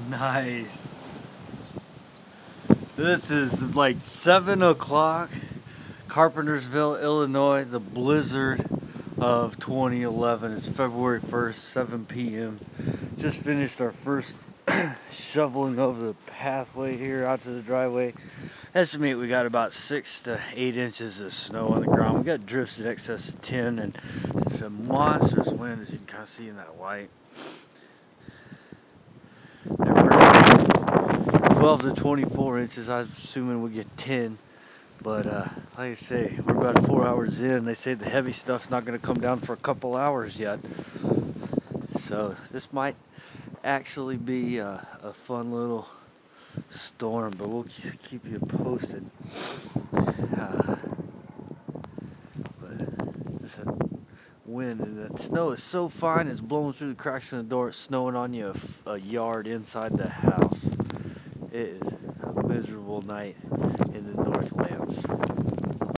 Nice. This is like 7 o'clock, Carpentersville, Illinois, the blizzard of 2011. It's February 1st, 7 p.m. Just finished our first shoveling of the pathway here out to the driveway. Estimate we got about 6 to 8 inches of snow on the ground. We got drifts in excess of 10 and it's a monstrous wind, as you can kind of see in that light. 12 to 24 inches. I was assuming we'll get 10. But like I say, we're about 4 hours in. They say the heavy stuff's not going to come down for a couple hours yet. So this might actually be a fun little storm, but we'll keep you posted. But that wind and that snow is so fine, it's blowing through the cracks in the door. It's snowing on you a yard inside the house. It is a miserable night in the Northlands.